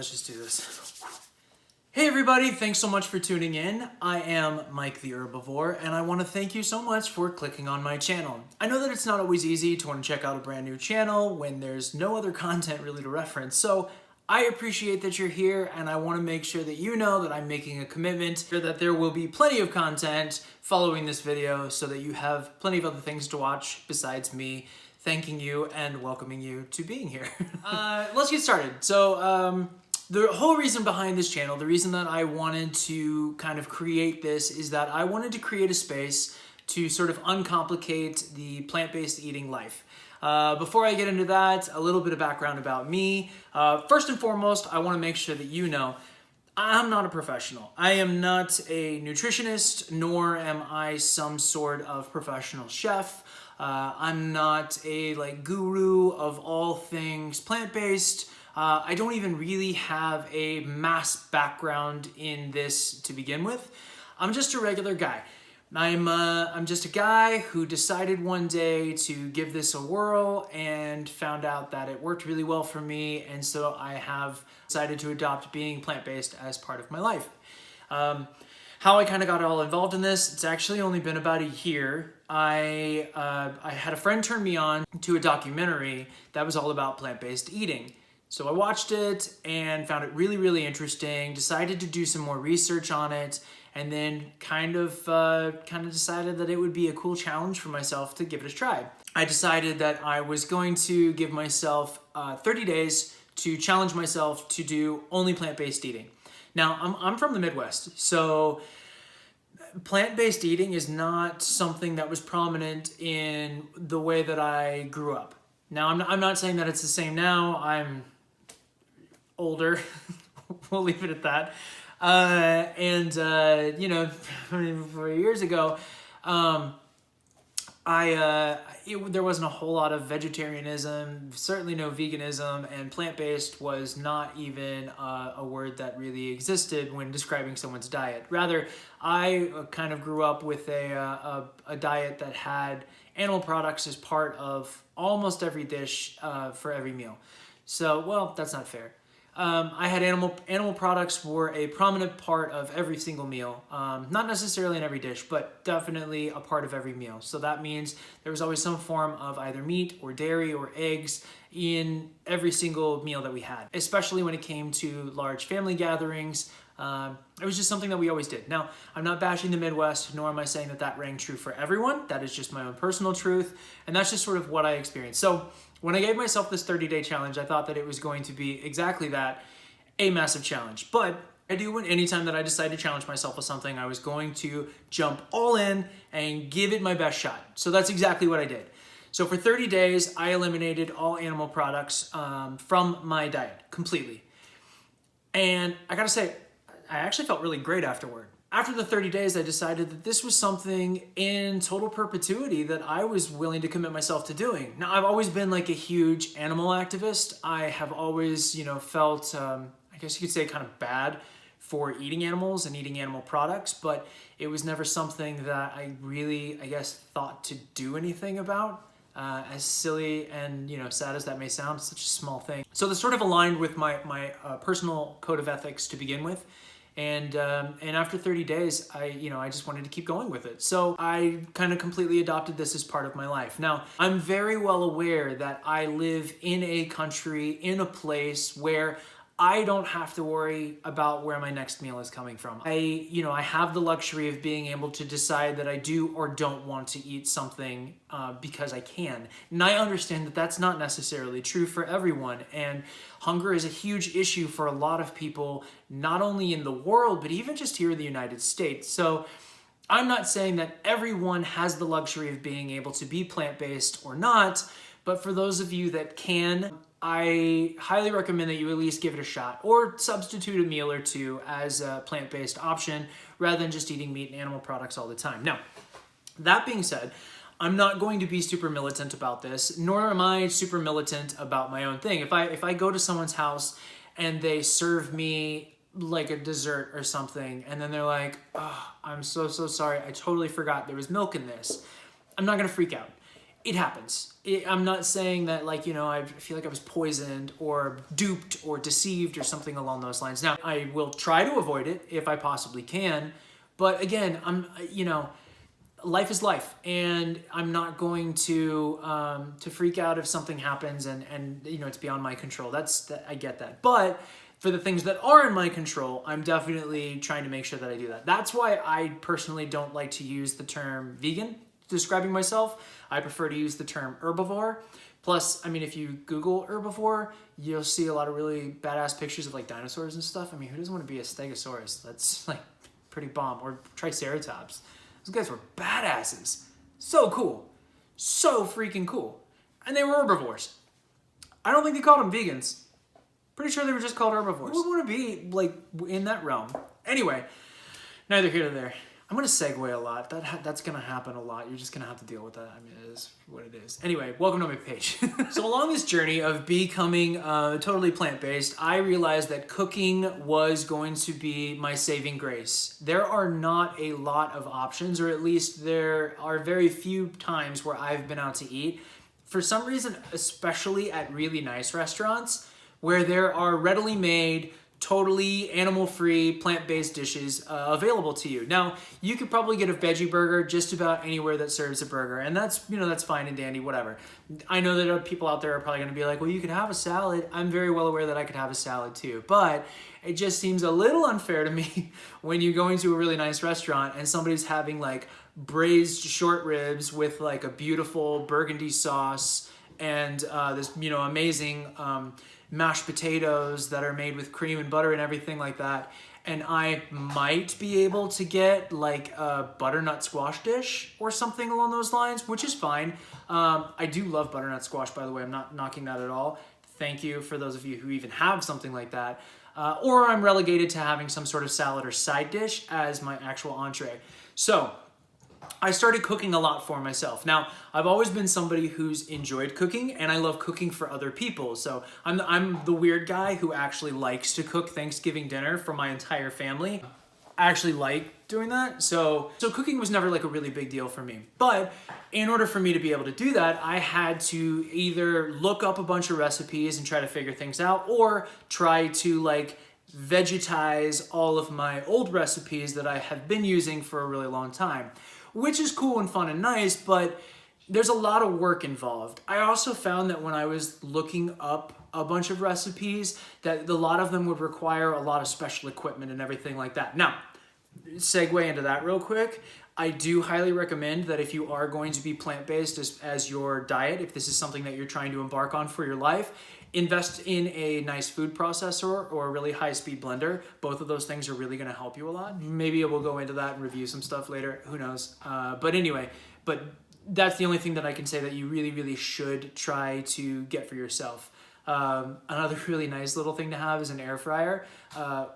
let's just do this. Hey everybody, thanks so much for tuning in. I am Mike the Herbivore, and I want to thank you so much for clicking on my channel. I know that it's not always easy to want to check out a brand new channel when there's no other content really to reference, so I appreciate that you're here, and I want to make sure that you know that I'm making a commitment that there will be plenty of content following this video so that you have plenty of other things to watch besides me thanking you and welcoming you to being here. Let's get started. So, the whole reason behind this channel, the reason that I wanted to kind of create this is that I wanted to create a space to sort of uncomplicate the plant-based eating life. Before I get into that, a little bit of background about me. First and foremost, I want to make sure that you know I'm not a professional. I am not a nutritionist, nor am I some sort of professional chef. I'm not a guru of all things plant-based. I don't even really have a mass background in this to begin with. I'm just a regular guy. I'm just a guy who decided one day to give this a whirl and found out that it worked really well for me, and so I have decided to adopt being plant-based as part of my life. How I kind of got all involved in this, it's actually only been about a year. I had a friend turn me on to a documentary that was all about plant-based eating. So I watched it and found it really, really interesting, decided to do some more research on it, and then kind of decided that it would be a cool challenge for myself to give it a try. I decided that I was going to give myself 30 days to challenge myself to do only plant-based eating. Now, I'm from the Midwest, so plant-based eating is not something that was prominent in the way that I grew up. Now, I'm not saying that it's the same now. I'm older. We'll leave it at that. You know, 4 years ago, there wasn't a whole lot of vegetarianism, certainly no veganism, and plant-based was not even a word that really existed when describing someone's diet. Rather, I kind of grew up with a diet that had animal products as part of almost every dish for every meal. So, well, that's not fair. I had animal products were a prominent part of every single meal. Not necessarily in every dish, but definitely a part of every meal. So that means there was always some form of either meat or dairy or eggs in every single meal that we had, especially when it came to large family gatherings. It was just something that we always did. Now, I'm not bashing the Midwest, nor am I saying that that rang true for everyone. That is just my own personal truth, and that's just sort of what I experienced. So when I gave myself this 30-day challenge, I thought that it was going to be exactly that, a massive challenge. But I do anytime that I decide to challenge myself with something, I was going to jump all in and give it my best shot. So that's exactly what I did. So for 30 days, I eliminated all animal products from my diet completely. And I gotta say, I actually felt really great afterward. After the 30 days, I decided that this was something in total perpetuity that I was willing to commit myself to doing. Now, I've always been like a huge animal activist. I have always, felt, I guess you could say kind of bad for eating animals and eating animal products, but it was never something that I really, thought to do anything about. As silly and sad as that may sound, it's such a small thing. So this sort of aligned with my personal code of ethics to begin with. And after 30 days, I just wanted to keep going with it. So I kind of completely adopted this as part of my life. Now, I'm very well aware that I live in a country, in a place where I don't have to worry about where my next meal is coming from. I have the luxury of being able to decide that I do or don't want to eat something because I can. And I understand that that's not necessarily true for everyone. And hunger is a huge issue for a lot of people, not only in the world, but even just here in the United States. So I'm not saying that everyone has the luxury of being able to be plant-based or not, but for those of you that can, I highly recommend that you at least give it a shot or substitute a meal or two as a plant-based option rather than just eating meat and animal products all the time. Now, that being said, I'm not going to be super militant about this, nor am I super militant about my own thing. If I go to someone's house and they serve me like a dessert or something, and then they're like, "Oh, I'm so sorry, I totally forgot there was milk in this," I'm not gonna freak out. it happens. I'm not saying that, like, you know, I feel like I was poisoned or duped or deceived or something along those lines. Now, I will try to avoid it if I possibly can. But again, you know, life is life, and I'm not going to freak out if something happens and you know, it's beyond my control. I get that. But for the things that are in my control, I'm definitely trying to make sure that I do that. That's why I personally don't like to use the term vegan describing myself. I prefer to use the term herbivore. Plus, I mean, if you Google herbivore, you'll see a lot of really badass pictures of like dinosaurs and stuff. I mean, who doesn't want to be a stegosaurus? That's like pretty bomb. Or triceratops. Those guys were badasses. So cool. So freaking cool. And they were herbivores. I don't think they called them vegans. Pretty sure they were just called herbivores. Who would want to be like in that realm? Anyway, neither here nor there. I'm going to segue a lot. That's going to happen a lot. You're just going to have to deal with that. I mean, it is what it is. Anyway, welcome to my page. So along this journey of becoming totally plant-based, I realized that cooking was going to be my saving grace. There are not a lot of options, or at least there are very few times where I've been out to eat. For some reason, especially at really nice restaurants, where there are readily made, totally animal-free, plant-based dishes available to you. Now, you could probably get a veggie burger just about anywhere that serves a burger, and that's, you know, that's fine and dandy, whatever. I know that people out there are probably gonna be like, well, you could have a salad. I'm very well aware that I could have a salad too, but it just seems a little unfair to me when you go into a really nice restaurant and somebody's having like braised short ribs with like a beautiful burgundy sauce and this, you know, amazing mashed potatoes that are made with cream and butter and everything like that. And I might be able to get like a butternut squash dish or something along those lines, which is fine. I do love butternut squash, by the way. I'm not knocking that at all. Thank you for those of you who even have something like that. Or I'm relegated to having some sort of salad or side dish as my actual entree. So I started cooking a lot for myself. Now, I've always been somebody who's enjoyed cooking, and I love cooking for other people. So I'm the weird guy who actually likes to cook Thanksgiving dinner for my entire family. I actually like doing that. So cooking was never like a really big deal for me. But in order for me to be able to do that, I had to either look up a bunch of recipes and try to figure things out, or try to like vegetize all of my old recipes that I have been using for a really long time. Which is cool and fun and nice, but there's a lot of work involved. I also found that when I was looking up a bunch of recipes, that a lot of them would require a lot of special equipment and everything like that. Now, segue into that real quick. I do highly recommend that if you are going to be plant-based as your diet, if this is something that you're trying to embark on for your life, invest in a nice food processor or a really high-speed blender. Both of those things are really going to help you a lot. Maybe we'll go into that and review some stuff later. Who knows? But anyway, that's the only thing that I can say that you really, really should try to get for yourself. Another really nice little thing to have is an air fryer,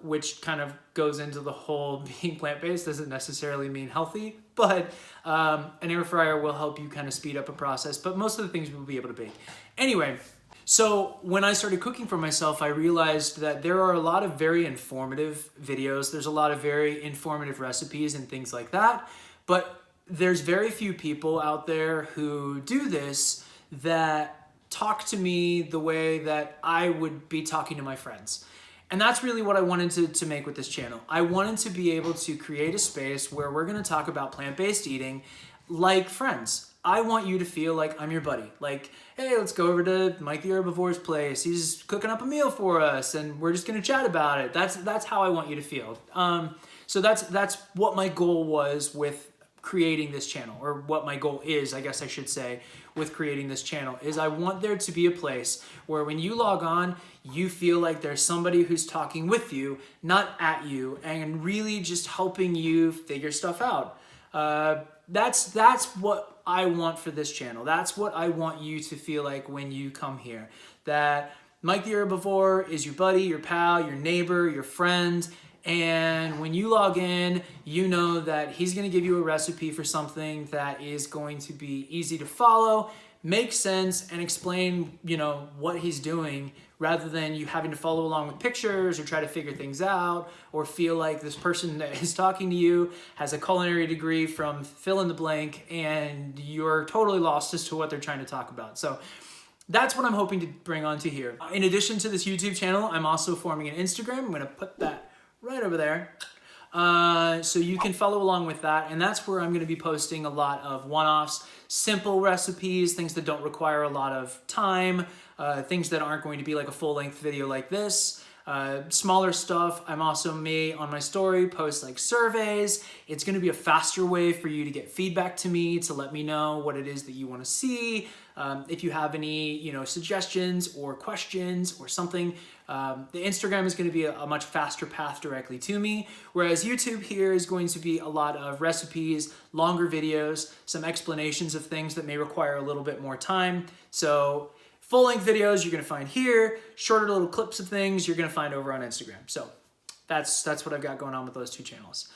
which kind of goes into the whole being plant-based. Doesn't necessarily mean healthy, but an air fryer will help you kind of speed up a process, but most of the things we'll be able to bake. Anyway, so when I started cooking for myself, I realized that there are a lot of very informative videos. There's a lot of very informative recipes and things like that, but there's very few people out there who do this that talk to me the way that I would be talking to my friends. And that's really what I wanted to make with this channel. I wanted to be able to create a space where we're gonna talk about plant-based eating like friends. I want you to feel like I'm your buddy. Like, hey, let's go over to Mike the Herbivore's place. He's cooking up a meal for us and we're just gonna chat about it. That's how I want you to feel. So that's what my goal was with creating this channel, or what my goal is, I guess I should say, with creating this channel, is I want there to be a place where when you log on, you feel like there's somebody who's talking with you, not at you, and really just helping you figure stuff out. That's what I want for this channel. That's what I want you to feel like when you come here. That Mike the Herbivore is your buddy, your pal, your neighbor, your friend, and when you log in, you know that he's going to give you a recipe for something that is going to be easy to follow, make sense, and explain, you know, what he's doing rather than you having to follow along with pictures or try to figure things out or feel like this person that is talking to you has a culinary degree from fill in the blank and you're totally lost as to what they're trying to talk about. So that's what I'm hoping to bring onto here. In addition to this YouTube channel, I'm also forming an Instagram. I'm gonna put that right over there. So you can follow along with that, and that's where I'm going to be posting a lot of one-offs, simple recipes, things that don't require a lot of time, things that aren't going to be like a full-length video like this, smaller stuff. I'm also on my story post like surveys. It's going to be a faster way for you to get feedback to me, to let me know what it is that you want to see. If you have any, suggestions or questions or something, the Instagram is going to be a much faster path directly to me, whereas YouTube here is going to be a lot of recipes, longer videos, some explanations of things that may require a little bit more time. So full-length videos you're going to find here, shorter little clips of things you're going to find over on Instagram. So that's what I've got going on with those two channels.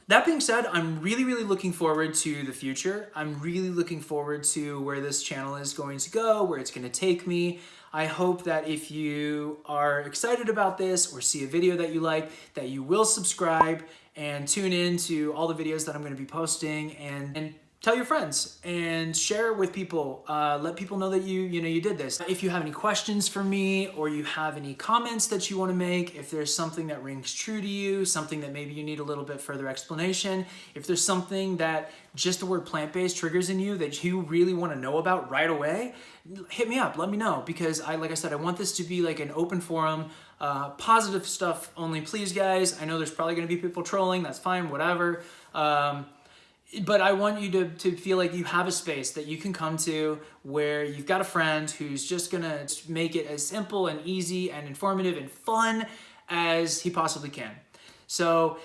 That being said, I'm really, really looking forward to the future. I'm really looking forward to where this channel is going to go, where it's going to take me. I hope that if you are excited about this or see a video that you like, that you will subscribe and tune in to all the videos that I'm going to be posting, and tell your friends and share it with people. Let people know that you did this. If you have any questions for me or you have any comments that you want to make, if there's something that rings true to you, something that maybe you need a little bit further explanation, if there's something that just the word plant-based triggers in you that you really want to know about right away, hit me up, let me know, because like I said, I want this to be like an open forum, positive stuff only, please guys. I know there's probably going to be people trolling, that's fine, whatever. But I want you to feel like you have a space that you can come to where you've got a friend who's just gonna make it as simple and easy and informative and fun as he possibly can. So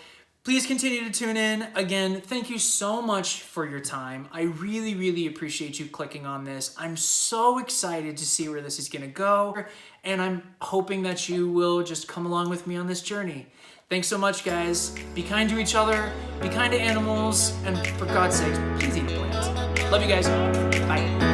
please continue to tune in. Again, thank you so much for your time. I really, really appreciate you clicking on this. I'm so excited to see where this is gonna go, and I'm hoping that you will just come along with me on this journey. Thanks so much, guys. Be kind to each other, be kind to animals, and for God's sake, please eat plants. Love you guys. Bye.